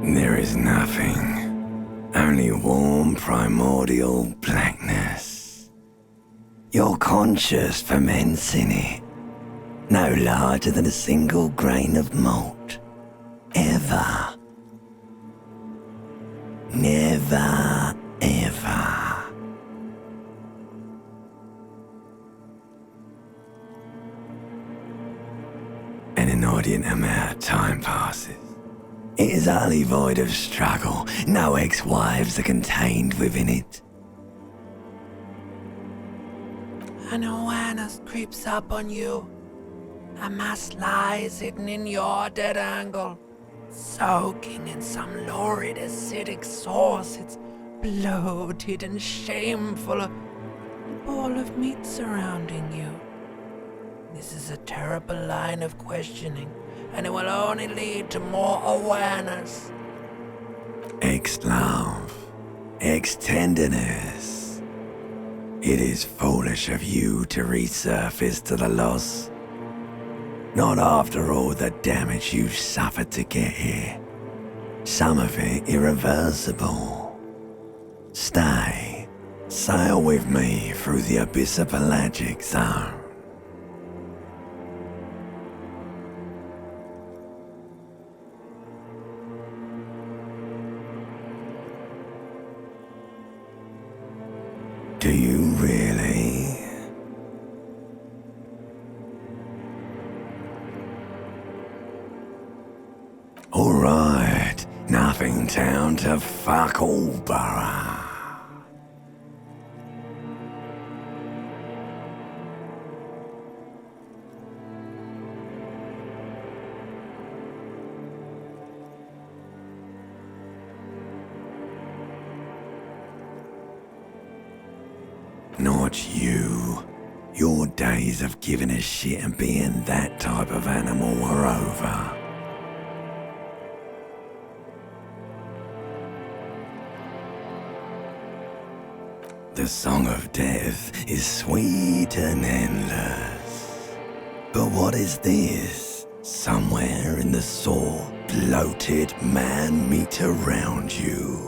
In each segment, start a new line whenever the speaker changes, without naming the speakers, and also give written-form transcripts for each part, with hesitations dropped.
There is nothing, only warm primordial blackness. Your conscious ferments in it, no larger than a single grain of malt, ever. Never, ever. An inordinate amount of time passes. It is utterly void of struggle. No ex-wives are contained within it.
An awareness creeps up on you. A mass lies hidden in your dead angle, soaking in some lurid acidic sauce. It's bloated and shameful, a ball of meat surrounding you. This is a terrible line of questioning, and it will only lead to more awareness.
Ex-love, ex-tenderness. It is foolish of you to resurface to the loss. Not after all the damage you've suffered to get here. Some of it irreversible. Stay. Sail with me through the abyss of pelagic zone. Do you really? Alright, nothing down to fuck all, borough. Not you. Your days of giving a shit and being that type of animal are over. The song of death is sweet and endless. But what is this? Somewhere in the sore, bloated man meat around you.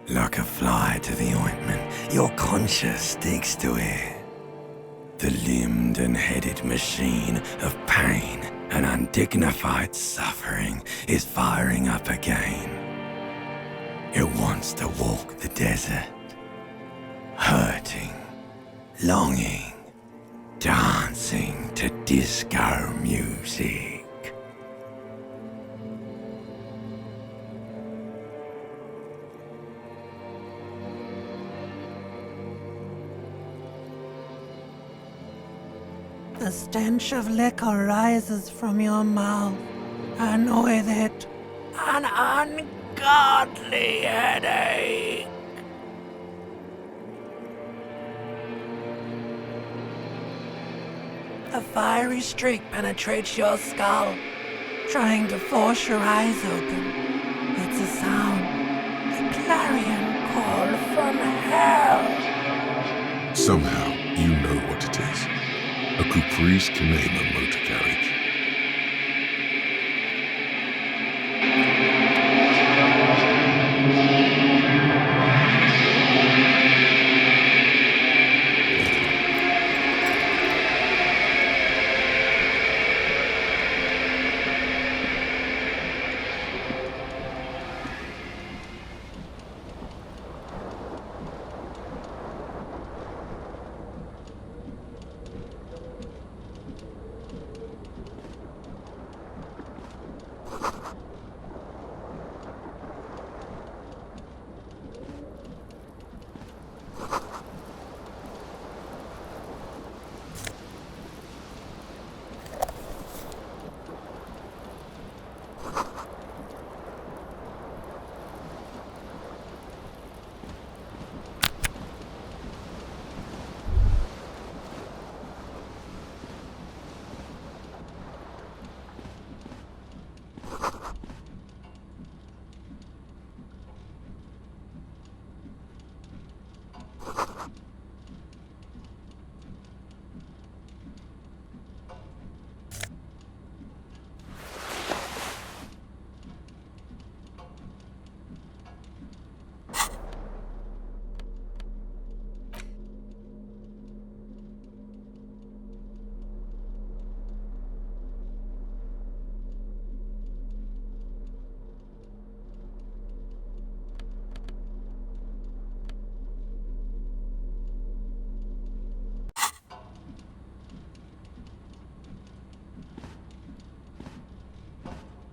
Like a fly to the ointment, your conscience sticks to it. The limbed and headed machine of pain and undignified suffering is firing up again. It wants to walk the desert, hurting, longing, dancing to disco music.
The stench of liquor rises from your mouth, and with it, an ungodly headache. A fiery streak penetrates your skull, trying to force your eyes open. It's a sound, a clarion call from hell.
Somehow, you know what it is. A caprice can name a motor carriage.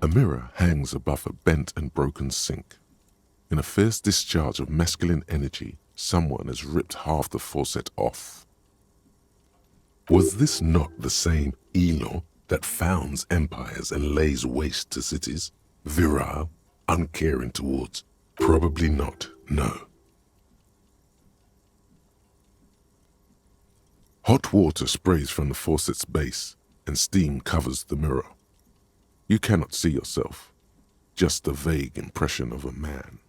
A mirror hangs above a bent and broken sink. In a fierce discharge of masculine energy, someone has ripped half the faucet off. Was this not the same Elo that founds empires and lays waste to cities? Virile, uncaring towards? Probably not, no. Hot water sprays from the faucet's base, and steam covers the mirror. You cannot see yourself, just a vague impression of a man.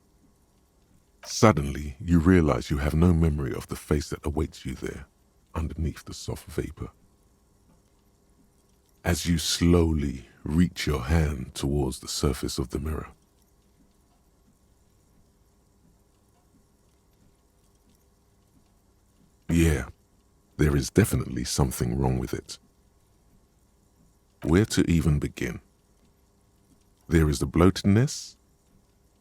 Suddenly, you realize you have no memory of the face that awaits you there, underneath the soft vapor. As you slowly reach your hand towards the surface of the mirror, yeah, there is definitely something wrong with it. Where to even begin? There is the bloatedness,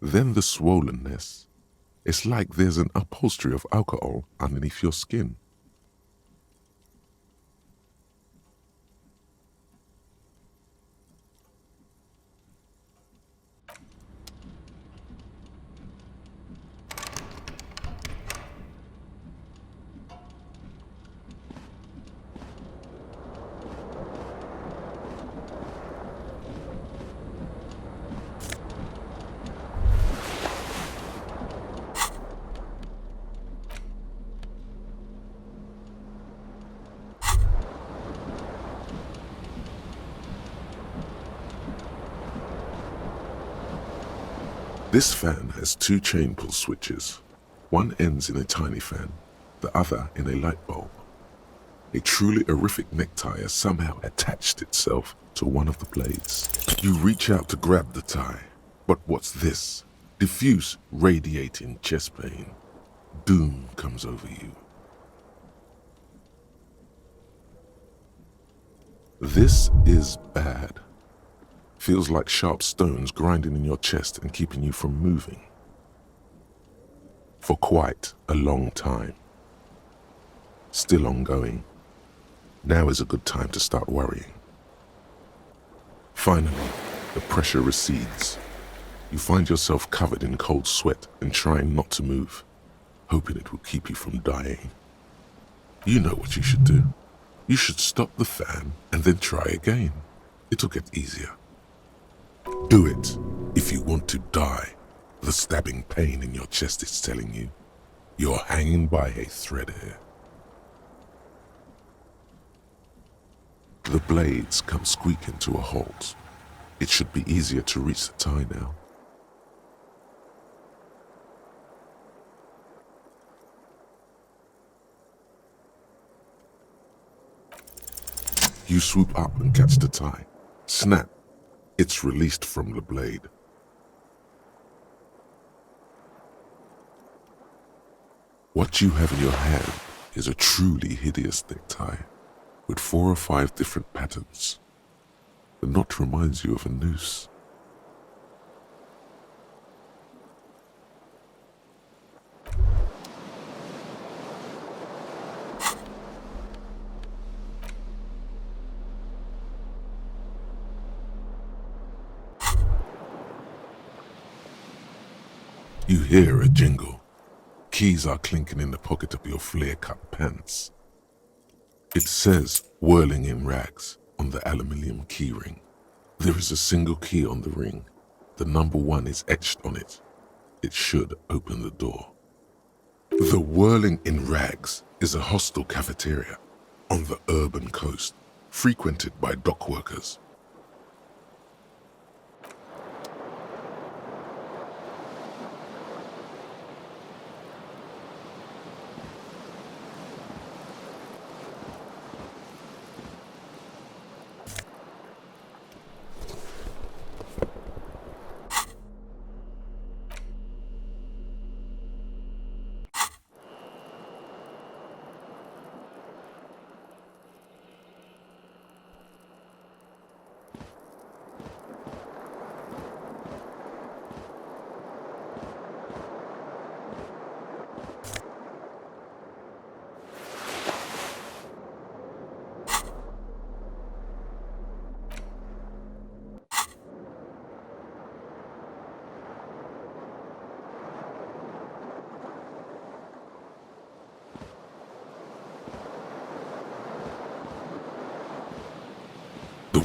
then the swollenness. It's like there's an upholstery of alcohol underneath your skin. This fan has two chain pull switches. One ends in a tiny fan, the other in a light bulb. A truly horrific necktie has somehow attached itself to one of the blades. You reach out to grab the tie, but what's this? Diffuse, radiating chest pain. Doom comes over you. This is bad. Feels like sharp stones grinding in your chest and keeping you from moving. For quite a long time. Still ongoing. Now is a good time to start worrying. Finally, the pressure recedes. You find yourself covered in cold sweat and trying not to move, hoping it will keep you from dying. You know what you should do. You should stop the fan and then try again. It'll get easier. Do it if you want to die. The stabbing pain in your chest is telling you you're hanging by a thread here. The blades come squeaking to a halt. It should be easier to reach the tie now. You swoop up and catch the tie. Snap. It's released from the blade. What you have in your hand is a truly hideous necktie with 4 or 5 different patterns. The knot reminds you of a noose. You hear a jingle. Keys are clinking in the pocket of your flare-cut pants. It says, whirling in rags, on the aluminium key ring. There is a single key on the ring. The number 1 is etched on it. It should open the door. The whirling in rags is a hostel cafeteria on the urban coast, frequented by dock workers.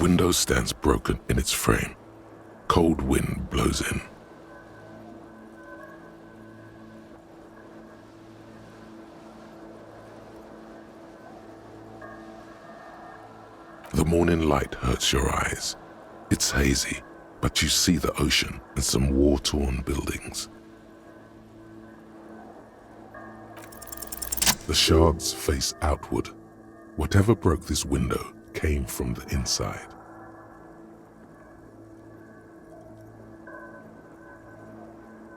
window stands broken in its frame. Cold wind blows in. The morning light hurts your eyes. It's hazy, but you see the ocean and some war-torn buildings. The shards face outward. Whatever broke this window came from the inside.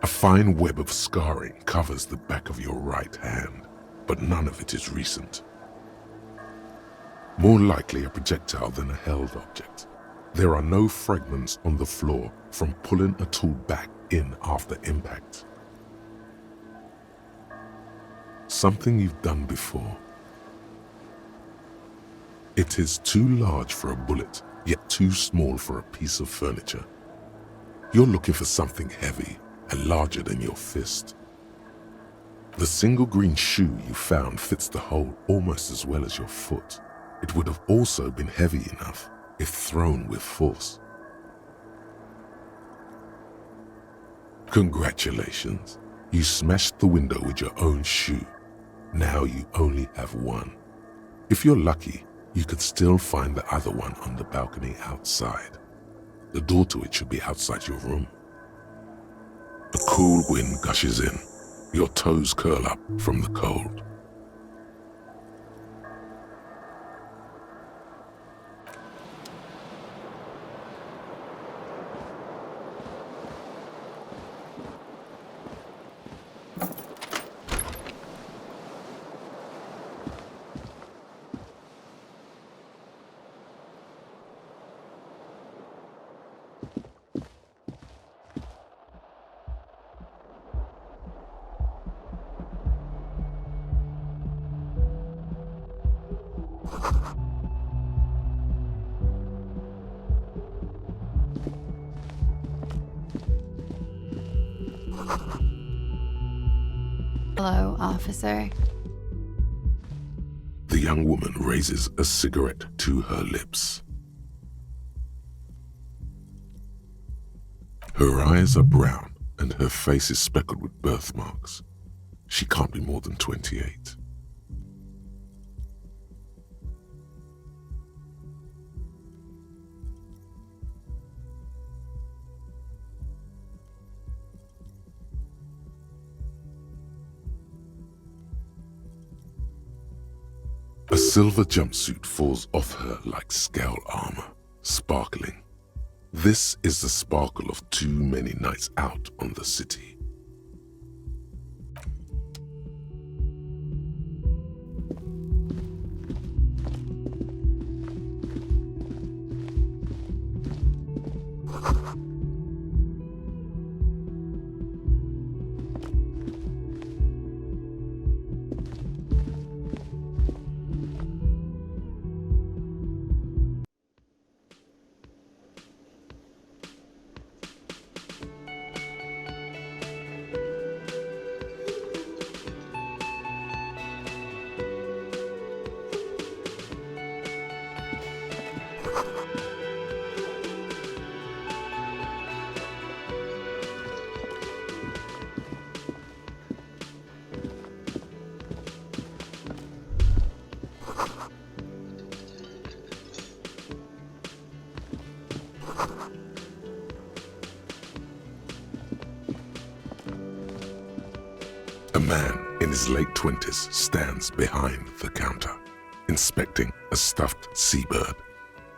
A fine web of scarring covers the back of your right hand, but none of it is recent. More likely a projectile than a held object. There are no fragments on the floor from pulling a tool back in after impact. Something you've done before. It is too large for a bullet, yet too small for a piece of furniture. You're looking for something heavy and larger than your fist. The single green shoe you found fits the hole almost as well as your foot. It would have also been heavy enough if thrown with force. Congratulations, you smashed the window with your own shoe. Now you only have one. If you're lucky, you could still find the other one on the balcony outside. The door to it should be outside your room. A cool wind gushes in. Your toes curl up from the cold.
Hello, officer.
The young woman raises a cigarette to her lips. Her eyes are brown and her face is speckled with birthmarks. She can't be more than 28. A silver jumpsuit falls off her like scale armor, sparkling. This is the sparkle of too many nights out on the city. A man in his late 20s stands behind the counter, inspecting a stuffed seabird.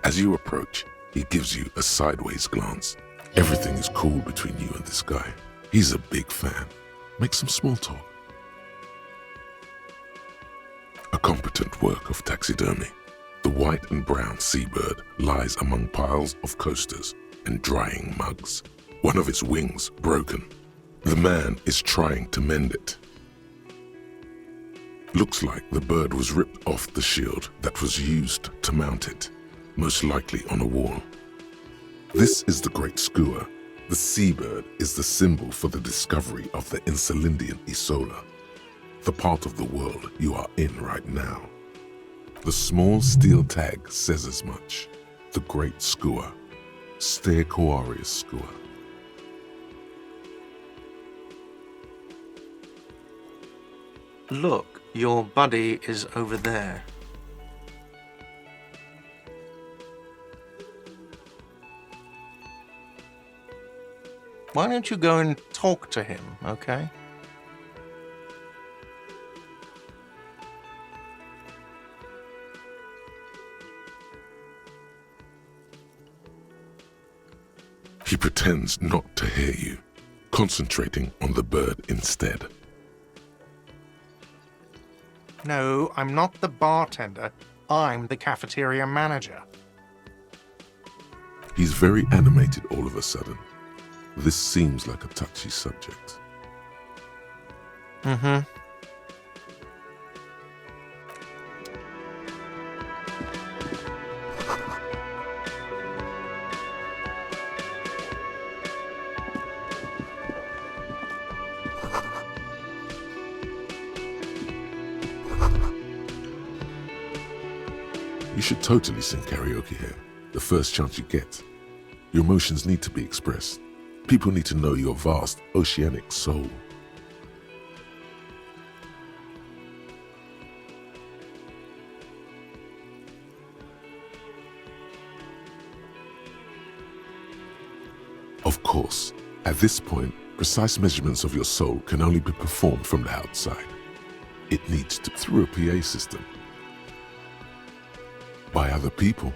As you approach, he gives you a sideways glance. Everything is cool between you and this guy. He's a big fan. Make some small talk. A competent work of taxidermy. The white and brown seabird lies among piles of coasters and drying mugs. One of its wings broken. The man is trying to mend it. Looks like the bird was ripped off the shield that was used to mount it, most likely on a wall. This is the Great Skua. The seabird is the symbol for the discovery of the Insulindian Isola, the part of the world you are in right now. The small steel tag says as much. the great Skua, Stegoarius Skua.
Look, your buddy is over there. Why don't you go and talk to him, okay?
He pretends not to hear you, concentrating on the bird instead.
No, I'm not the bartender. I'm the cafeteria manager.
He's very animated all of a sudden. This seems like a touchy subject.
Mm-hmm.
You should totally sing karaoke here, the first chance you get. Your emotions need to be expressed. People need to know your vast, oceanic soul. Of course, at this point, precise measurements of your soul can only be performed from the outside. It needs to through a PA system. By other people.